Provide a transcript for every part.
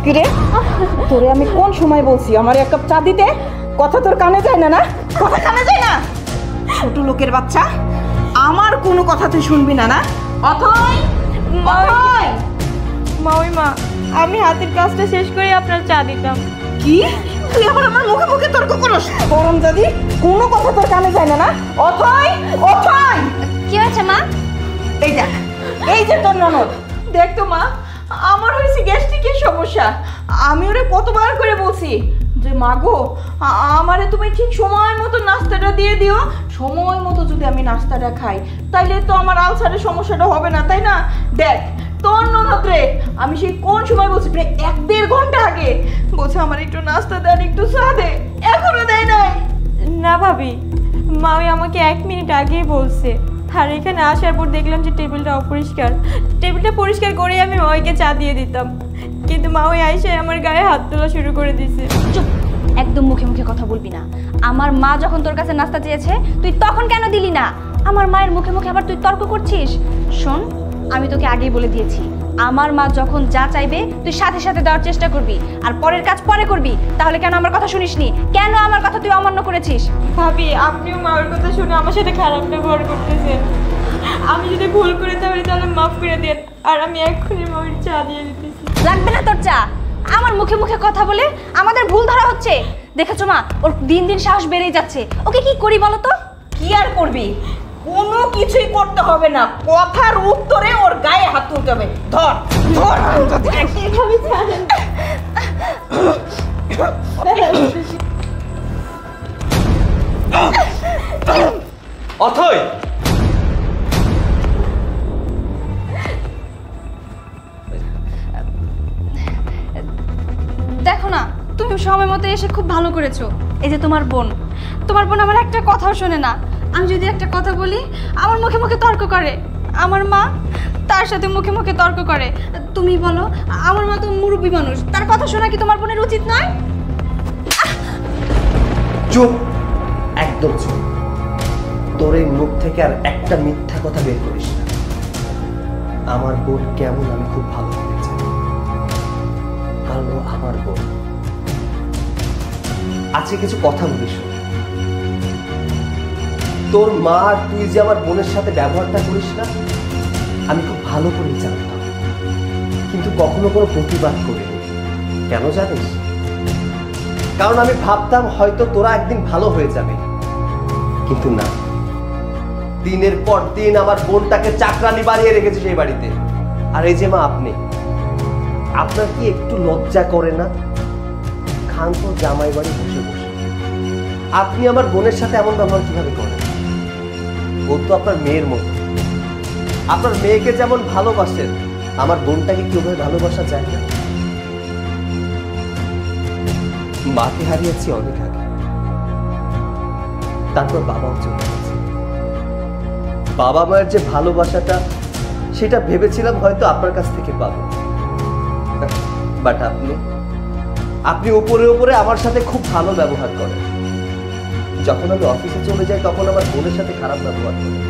কিরে তোরে আমি কোন সময় বলছি আমার এক কাপ চা দিতে? কথা তোর কানে যায় না? না কথা কানে যায় না? ছোট লোকের বাচ্চা, আমার কোনো কথা তুই শুনবি না? না অথই অথই মা আমি হাতের কাজটা শেষ করে আপনার চা দিতাম। কি তুই আবার আমার মুখে মুখে তর্ক করস? গরম দাদি, কোনো কথা তোর কানে যায় না? না অথই অথই কি হয়েছে মা? এই দেখ, এই যে তোর ননদ। দেখ তো মা, আমার হয়েছে গ্যাস্ট্রিকের সমস্যা। আমি ওরে কতবার করে বলছি যে মা গো, আমারে তুমি ঠিক সময় মতো নাস্তাটা দিয়ে দিও। সময় মতো যদি আমি নাস্তাটা খাই তাইলে তো আমার আলসারের সমস্যাটা হবে না, তাই না? দেখ তোর ননদ রে আমি সেই কোন সময় বলছি, প্রায় 1-1.5 ঘন্টা আগে বলছে আমার একটু নাস্তা দেন, একটু চা দে, এখনো দেয় নাই। না ভাবি, মা ওই আমাকে 1 মিনিট আগেই বলছে। আর এখানে আসার পর দেখলাম যে টেবিলটা অপরিষ্কার। টেবিলটা পরিষ্কার করেই আমি মাকে চা দিয়ে দিতাম, কিন্তু মা ওই আইসে আমার গায়ে হাত তোলা শুরু করে দিয়েছে। চুপ, একদম মুখে মুখে কথা বলবি না। আমার মা যখন তোর কাছে নাস্তা চেয়েছে তুই তখন কেন দিলি না? আমার মায়ের মুখে মুখে আবার তুই তর্ক করছিস? শোন, আমি তোকে আগেই বলে দিয়েছি, আমার মা যখন যা চাইবে তুই সাথে সাথে দেওয়ার চেষ্টা করবি, আর পরের কাজ পরে করবি। তাহলে কেন আমার কথা শুনিসনি? কেন আমার কথা তুই অমান্য করেছিস? ভাবি, আপনিও মায়ের কথা শুনে আমার সাথে খারাপ ব্যবহার করতেছেন। আমি যদি ভুল করে তাহলে মাফ করে দেন, আর আমি এক্ষুনি মায়ের চা দিয়ে দিতেছি। লাগবে না তোর চা। আমার মুখে মুখে কথা বলে আমাদের ভুল ধরা হচ্ছে। দেখেছো মা, ওর দিন দিন সাহস বেড়েই যাচ্ছে। ওকে কি করি বলো তো? কি আর করবি? কোনো কিছুই করতে হবে না, কথার উত্তরে ওর গায়ে হাত তুলতে হবে। ধর ধর এভাবে ছাড়েন। অথই, দেখো না, তুমি সময় মতো এসে খুব ভালো করেছো। এই যে তোমার বোন আমার একটা কথাও শোনে না। আমি যদি একটা কথা বলি আমার মুখে মুখে তর্ক করে। আমার মা তার সাথে মুখে মুখে তর্ক করে। তুমি বলো, আমার মা তো মুরব্বী মানুষ, তার কথা শোনা কি তোমার বোনের উচিত নয়? চুপ, একদম চুপ। তোর এই মুখ থেকে আর একটা মিথ্যা কথা বের করিস না। আমার বোন কেমন আমি খুব ভালো করে জানি, কারণ ও আমার বোন। আজকে কিছু কথা বলিস, তোর মা আর তুই যে আমার বোনের সাথে ব্যবহারটা করিস না আমি খুব ভালো করে জানতাম, কিন্তু কখনো কোনো প্রতিবাদ করিনি। কেন জানিস? কারণ আমি ভাবতাম হয়তো তোরা একদিন ভালো হয়ে যাবে, কিন্তু না। দিনের পর দিন আমার বোনটাকে চাকরানি বানিয়ে রেখেছে সেই বাড়িতে। আর এই যে মা, আপনার কি একটু লজ্জা করে না? খান তো জামাই বাড়ি বসে বসে আপনি আমার বোনের সাথে এমন ব্যবহার কিভাবে করেন? ও তো আপনার মেয়ের মতো। আপনার মেয়েকে যেমন ভালোবাসেন আমার বোনটাকে কিভাবে ভালোবাসা যায় না? মাকে হারিয়েছি অনেক আগে, তারপর বাবাও চলে গেছে। বাবা মায়ের যে ভালোবাসাটা সেটা ভেবেছিলাম হয়তো আপনার কাছ থেকে পাবো, বাট আপনি উপরে উপরে আমার সাথে খুব ভালো ব্যবহার করেন। যখন আমি অফিসে চলে যাই তখন আমার বোনের সাথে খারাপ ব্যবহার করেন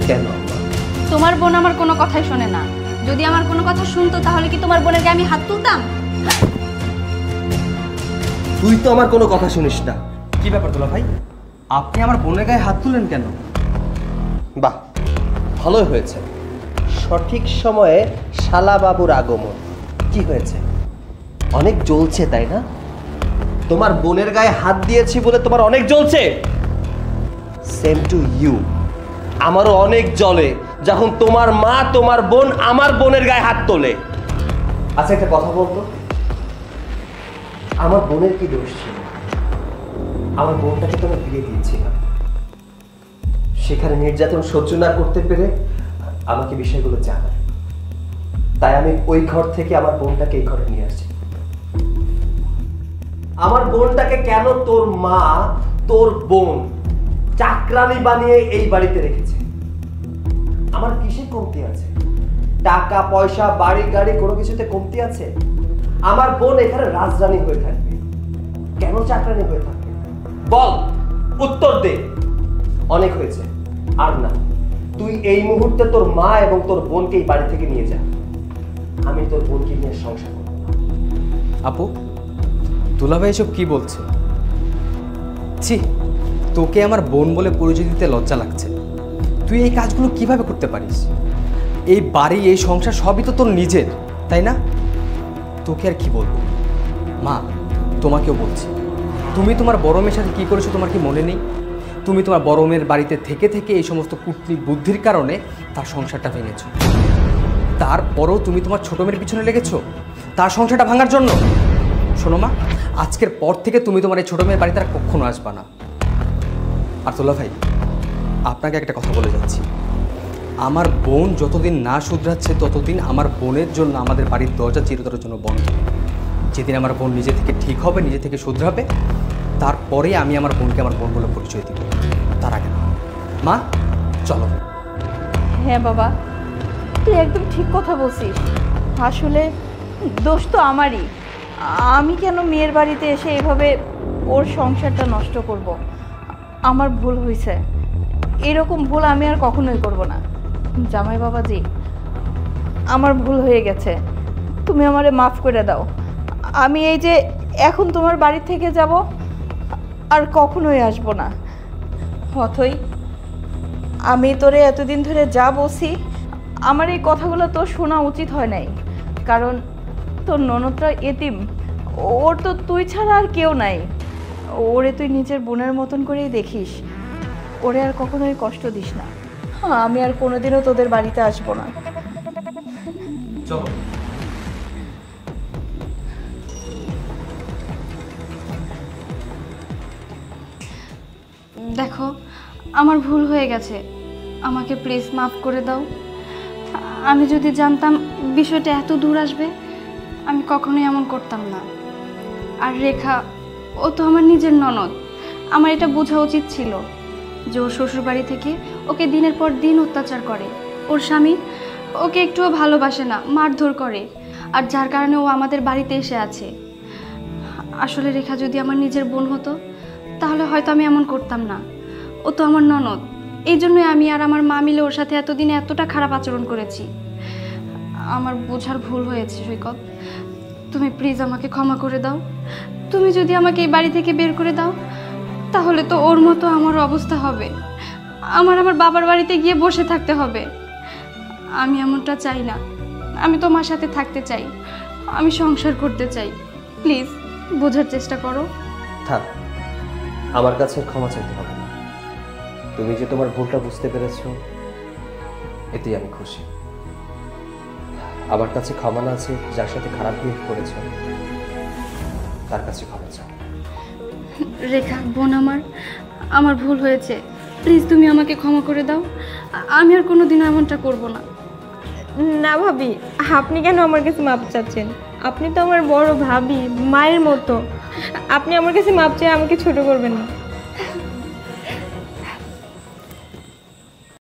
কেন? তোমার বোন আমার কোনো কথাই শোনে না। যদি আমার কোনো কথা শুনতো তাহলে কি তোমার বোনের গায়ে আমি হাত তুলতাম? তুই তো আমার কোনো কথা শুনিস না। কি ব্যাপার দুলা ভাই, আপনি আমার বোনের গায়ে হাত তুলেন কেন? বাহ, ভালোই হয়েছে। সঠিক সময়ে শালা বাবুর আগমন। কি হয়েছে? অনেক জ্বলছে তাই না? তোমার বোনের গায়ে হাত দিয়েছি বলে তোমার অনেক জ্বলছে। সেম টু ইউ, আমারও অনেক জ্বলে যখন তোমার মা তোমার বোন আমার বোনের গায়ে হাত তোলে। আচ্ছা, একটা কথা বলতো, আমার বোনের কি দোষ ছিল? আমার বোনটাকে তো আমি বিয়ে দিয়েছিলাম, সেখানে নির্যাতন সহ্য না করতে পেরে আমাকে বিষয়গুলো জানায়, তাই আমি ওই ঘর থেকে আমার বোনটাকে এই ঘরে নিয়ে আসি। আমার বোনটাকে কেন তোর মা তোর বোন চাকরানি বানিয়ে এই বাড়িতে রেখেছে? আমার কিসে কমতি আছে? টাকা পয়সা বাড়ি গাড়ি কোনো কিছুতে কমতি আছে? আমার বোন এখানে রাজরানী হয়ে থাকবে, কেন চাকরানি হয়ে থাকবে? বল, উত্তর দে। অনেক হয়েছে, আর না। তুই এই মুহূর্তে তোর মা এবং তোর বোনকে এই বাড়ি থেকে নিয়ে যা। আমি তোর বোনকে নিয়ে সংসার করব না। আপু, দুলাভাই এসব কি বলছে? ছি, তোকে আমার বোন বলে পরিচয় দিতে লজ্জা লাগছে। তুই এই কাজগুলো কিভাবে করতে পারিস? এই বাড়ি, এই সংসার সবই তো তোর নিজের, তাই না? তোকে আর কি বলবো। মা, তোমাকেও বলছি, তুমি তোমার বড় মেয়ের সাথে কী করেছো তোমার কি মনে নেই? তুমি তোমার বড় মেয়ের বাড়িতে থেকে থেকে এই সমস্ত কূটনী বুদ্ধির কারণে তার সংসারটা ভেঙেছো। তারপরও তুমি তোমার ছোট মেয়ের পিছনে লেগেছো তার সংসারটা ভাঙার জন্য। শোনো মা, আজকের পর থেকে তুমি তোমার এই ছোট মেয়ের বাড়িতে আর কখনো আসবা না। আর তোলা ভাই, আপনাকে একটা কথা বলে যাচ্ছি, আমার বোন যতদিন না শুধরাচ্ছে ততদিন আমার বোনের জন্য আমাদের বাড়ির দরজা চিরতরের জন্য বন্ধ। যেদিন আমার বোন নিজে থেকে ঠিক হবে, নিজে থেকে শুধরাবে, তারপরে আমি আমার বোনকে আমার বোন বলে পরিচয় দিব, তার আগে না। মা চলো। হ্যাঁ বাবা, তুই একদম ঠিক কথা বলছিস। আসলে দোষ তো আমারই। আমি কেন মেয়ের বাড়িতে এসে এভাবে ওর সংসারটা নষ্ট করব? আমার ভুল হয়েছে, এরকম ভুল আমি আর কখনোই করব না। জামাই বাবাজি, আমার ভুল হয়ে গেছে, তুমি আমারে মাফ করে দাও। আমি এই যে এখন তোমার বাড়ি থেকে যাব, আর কখনোই আসবো না। অথই, আমি তোরে এতদিন ধরে যা বলছি, আমার এই কথাগুলো তোর শোনা উচিত হয় নাই, কারণ তোর ননদটা এতিম, ওর তো তুই ছাড়া আর কেউ নাই। ওরে তুই নিজের বোনের মতন করেই দেখিস, ওরে আর কখনোই কষ্ট দিস না। আমি আর কোনোদিনও তোদের বাড়িতে আসবো না। চলো। দেখো, আমার ভুল হয়ে গেছে, আমাকে প্লিজ মাফ করে দাও। আমি যদি জানতাম বিষয়টা এত দূর আসবে, আমি কখনোই এমন করতাম না। আর রেখা, ও তো আমার নিজের ননদ, আমার এটা বোঝা উচিত ছিল যে ওর শ্বশুরবাড়ি থেকে ওকে দিনের পর দিন অত্যাচার করে, ওর স্বামী ওকে একটুও ভালোবাসে না, মারধর করে, আর যার কারণে ও আমাদের বাড়িতে এসে আছে। আসলে রেখা যদি আমার নিজের বোন হতো তাহলে হয়তো আমি এমন করতাম না। ও তো আমার ননদ, এই জন্যই আমি আর আমার মা মিলে ওর সাথে এতদিনে এতটা খারাপ আচরণ করেছি। আমার বোঝার ভুল হয়েছে সৈকত, তুমি প্লিজ আমাকে ক্ষমা করে দাও। তুমি যদি আমাকে এই বাড়ি থেকে বের করে দাও তাহলে তো ওর মতো আমার অবস্থা হবে, আমার বাবার বাড়িতে গিয়ে বসে থাকতে হবে। আমি এমনটা চাই না, আমি তোমার সাথে থাকতে চাই, আমি সংসার করতে চাই। প্লিজ বোঝার চেষ্টা করো। থাক, আমার কাছে ক্ষমা চাইতে হবে না। তুমি যে তোমার ভুলটা বুঝতে পেরেছো, এতেই আমি খুশি। আমার কাছে ক্ষমা না আছে যার সাথে খারাপ বিহেভ করেছো, তার কাছে ক্ষমা চাও। রেখা বোন, আমার ভুল হয়েছে, প্লিজ তুমি আমাকে ক্ষমা করে দাও। আমি আর কোনোদিনও এমনটা করব না। না ভাবি, আপনি কেন আমার কাছে মাপ চাচ্ছেন? আপনি তো আমার বড় ভাবি, মায়ের মতো। আপনি আমার কাছে মাপ চেয়ে আমাকে ছোট করবেন না।